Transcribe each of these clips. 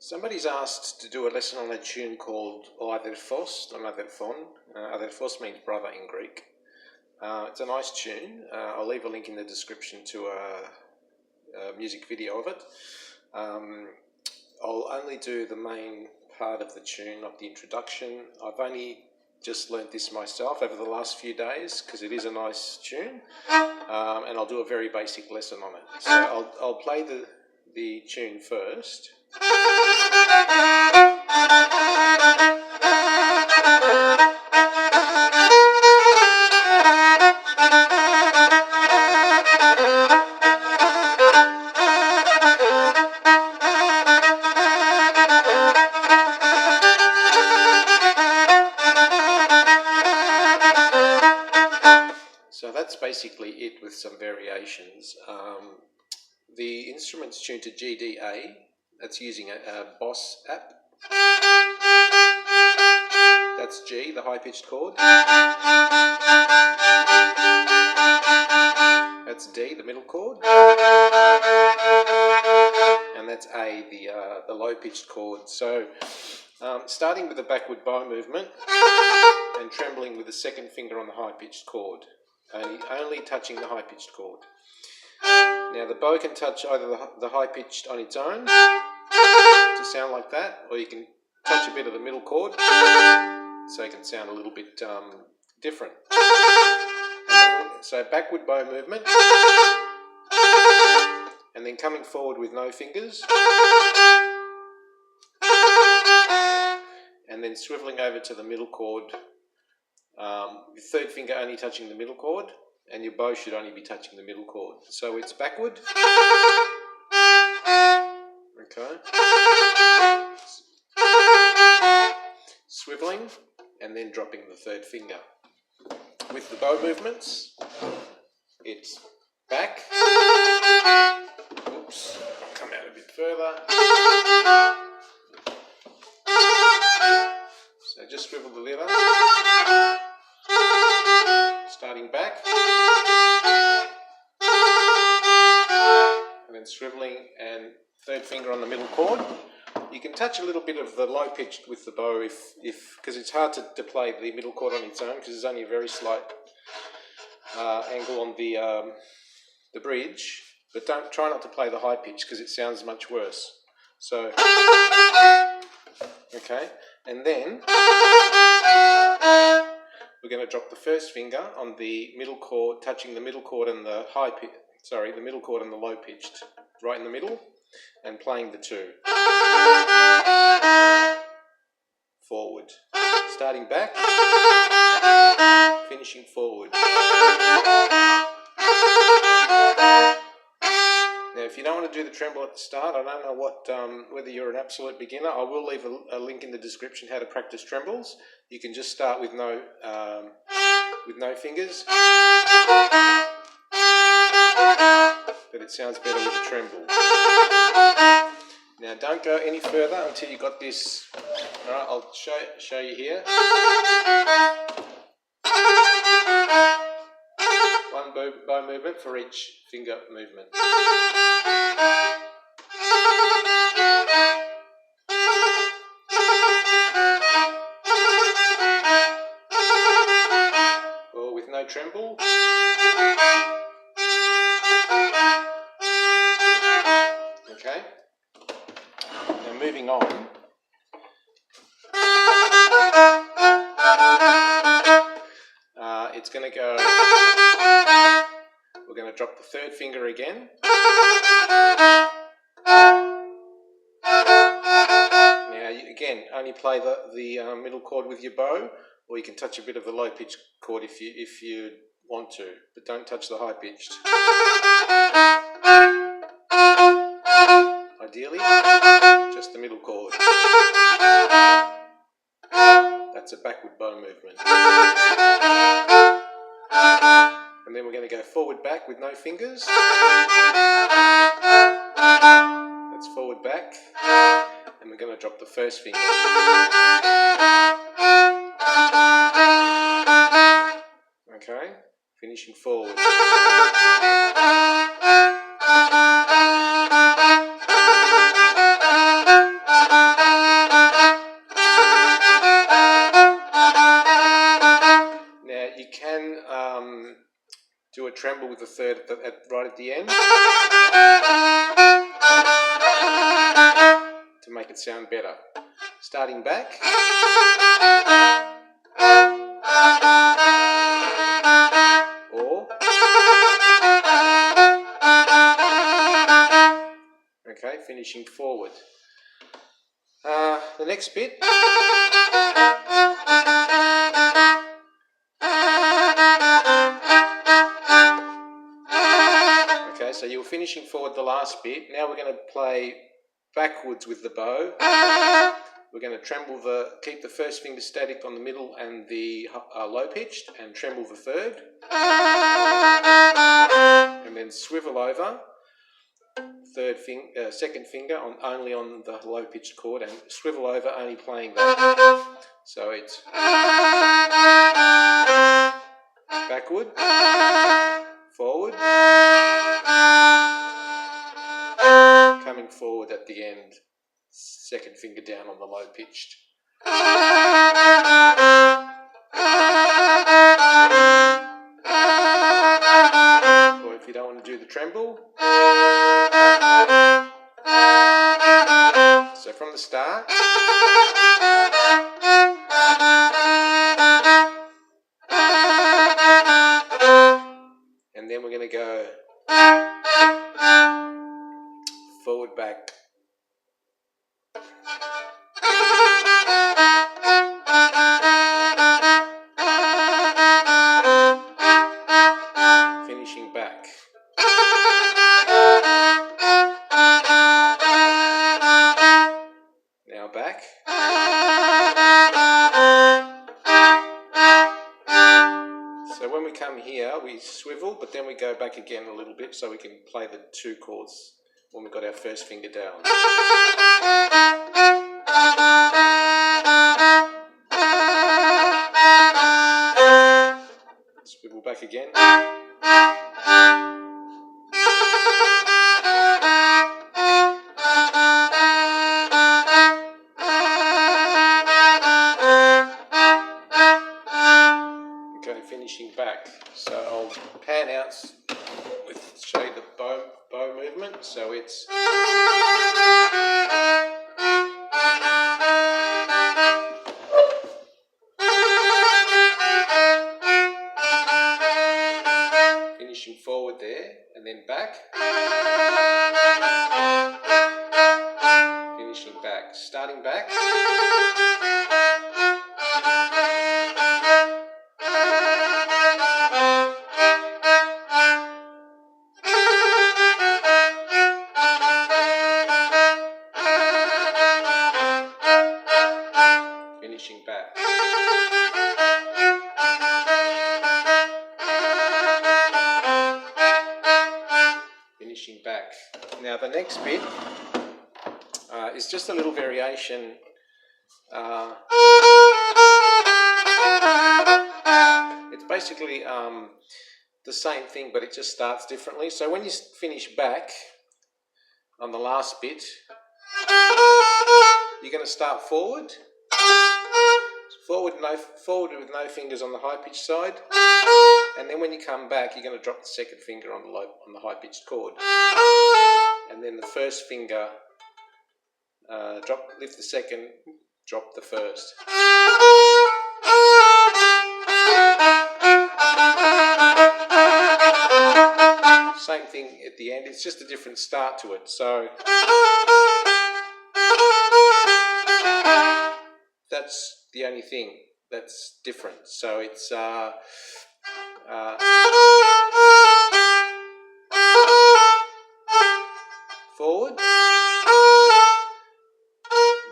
Somebody's asked to do a lesson on a tune called Aderfos, on Adelfon. Aderfos means brother in Greek. It's a nice tune. I'll leave a link in the description to a music video of it. I'll only do the main part of the tune, not the introduction. I've only just learnt this myself over the last few days because it is a nice tune, and I'll do a very basic lesson on it. So I'll play the tune first. So that's basically it with some variations. The instrument's tuned to GDA. That's using a Boss app. That's G, the high-pitched chord. That's D, the middle chord. And that's A, the low-pitched chord. So starting with the backward bow movement and trembling with the second finger on the high-pitched chord. Only touching the high-pitched chord. Now the bow can touch either the high-pitched on its own to sound like that, or you can touch a bit of the middle chord so it can sound a little bit different. So backward bow movement, and then coming forward with no fingers, and then swiveling over to the middle chord, your third finger only touching the middle chord, and your bow should only be touching the middle chord. So it's backward, okay, swiveling, and then dropping the third finger. With the bow movements, it's back, oops, come out a bit further, so just swivel the lever, starting back, and then swiveling and third finger on the middle chord. You can touch a little bit of the low pitched with the bow because it's hard to play the middle chord on its own because there's only a very slight angle on the bridge, but try not to play the high pitch because it sounds much worse. So okay, and then we're going to drop the first finger on the middle chord, touching the middle chord and the the middle chord and the low pitched, right in the middle, and playing the two. Forward. Starting back, finishing forward. Now, if you don't want to do the tremble at the start, I don't know whether you're an absolute beginner. I will leave a link in the description how to practice trembles. You can just start with no fingers, but it sounds better with a tremble. Now, don't go any further until you got this. All right, I'll show you here. One bow movement for each finger movement. Or with no tremble. Okay. Now moving on. It's going to go. We're going to drop the third finger again. Now, again, only play the middle chord with your bow, or you can touch a bit of the low pitched chord if you want to, but don't touch the high pitched. Ideally, just the middle chord. That's a backward bow movement. And then we're going to go forward back with no fingers. That's forward back. And we're going to drop the first finger. Okay, finishing forward. tremble with the third right at the end to make it sound better. Starting back. Or. Okay, finishing forward. The next bit. Okay, so you're finishing forward the last bit. Now we're going to play backwards with the bow. We're going to keep the first finger static on the middle and the low pitched, and tremble the third. And then swivel over. Second finger only on the low pitched chord, and swivel over only playing that. So it's backward, forward, coming forward at the end, second finger down on the low pitched. Or if you don't want to do the tremble. So from the start. And then we're going to go forward, back. Finishing back. Now back. So when we come here, we swivel, but then we go back again a little bit so we can play the two chords when we've got our first finger down. Swivel back again. Okay, finishing back. So I'll pan out show you the bow movement. So it's finishing forward there, and then back, finishing back, starting back, finishing back. Finishing back. Now the next bit is just a little variation. It's basically the same thing, but it just starts differently. So when you finish back on the last bit, you're going to start forward. Forward with no fingers on the high pitched side, and then when you come back, you're going to drop the second finger on the high pitched chord, and then the first finger lift the second, drop the first. Same thing at the end. It's just a different start to it. So that's the only thing that's different. So it's forward.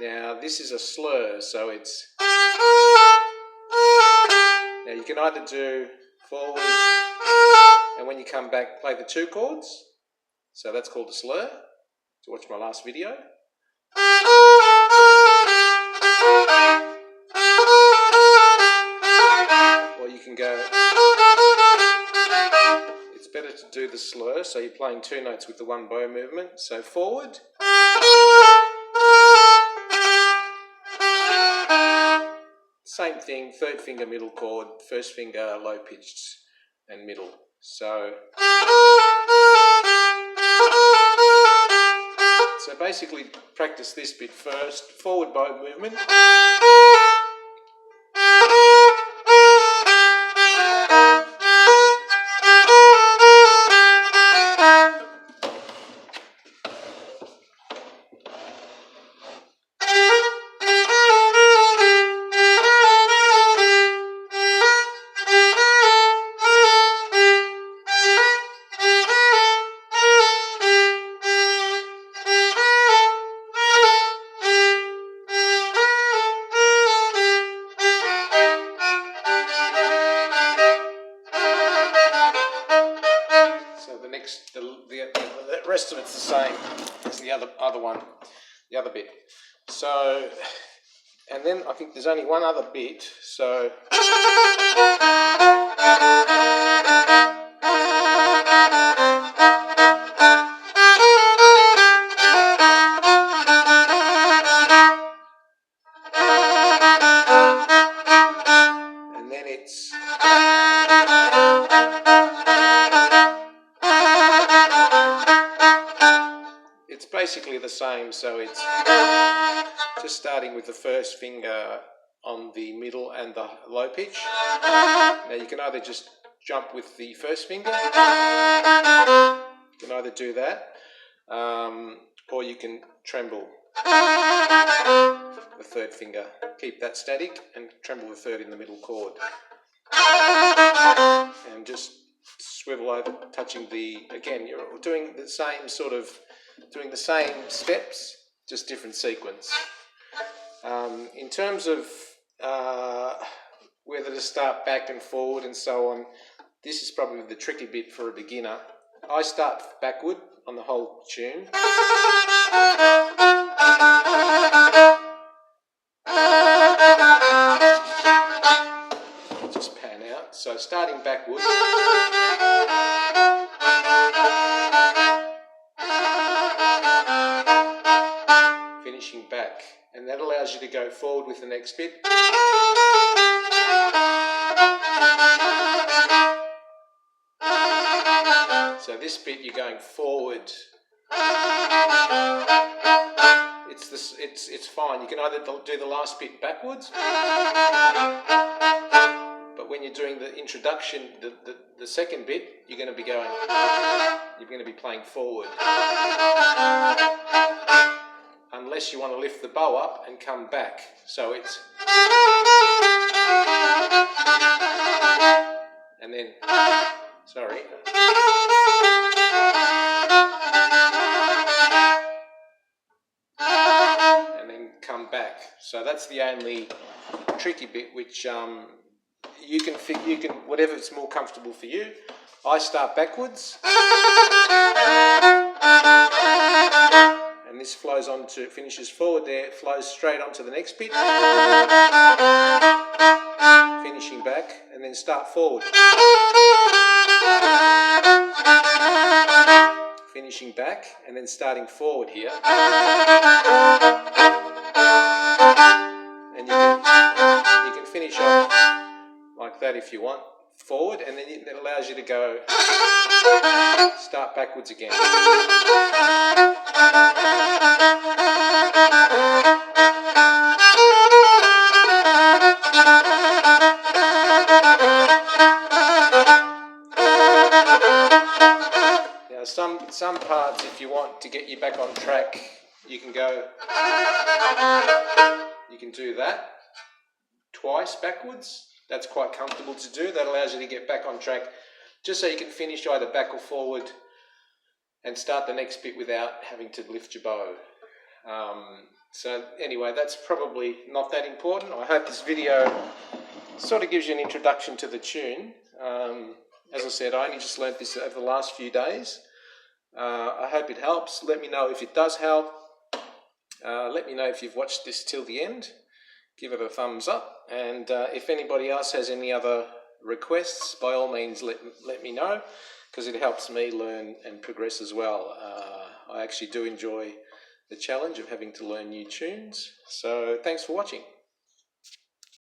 Now this is a slur, so it's now you can either do forward, and when you come back play the two chords, so that's called a slur. To watch my last video. Or you can go, it's better to do the slur, so you're playing two notes with the one bow movement. So forward, same thing, third finger middle chord, first finger low pitched and middle. So basically practice this bit first, forward bow movement. The rest of it's the same as the other one, the other bit. So, and then I think there's only one other bit. So. And then it's. It's basically the same, so it's just starting with the first finger on the middle and the low pitch. Now you can either just jump with the first finger, you can either do that, or you can tremble the third finger. Keep that static and tremble the third in the middle chord. And just swivel over, touching the, again, you're doing the same sort of, doing the same steps, just different sequence. In terms of whether to start back and forward and so on, this is probably the tricky bit for a beginner. I start backward on the whole tune. Just pan out. So starting backward. Finishing back, and that allows you to go forward with the next bit. So this bit you're going forward. It's fine. You can either do the last bit backwards, but when you're doing the introduction, the second bit, you're going to be going. You're going to be playing forward. Unless you want to lift the bow up and come back. So it's. And then. Sorry. And then come back. So that's the only tricky bit, which you can whatever's more comfortable for you. I start backwards. And this flows on to, finishes forward there, flows straight onto the next bit, finishing back, and then start forward, finishing back, and then starting forward here, and you can finish off like that if you want, forward, and then it allows you to go, start backwards again. Now some parts, if you want to get you back on track, you can go, you can do that twice backwards. That's quite comfortable to do. That allows you to get back on track, just so you can finish either back or forward and start the next bit without having to lift your bow. So anyway, that's probably not that important. I hope this video sort of gives you an introduction to the tune. As I said, I only just learnt this over the last few days. I hope it helps. Let me know if it does help. Let me know if you've watched this till the end. Give it a thumbs up, and if anybody else has any other requests, by all means let me know, because it helps me learn and progress as well. I actually do enjoy the challenge of having to learn new tunes. So thanks for watching.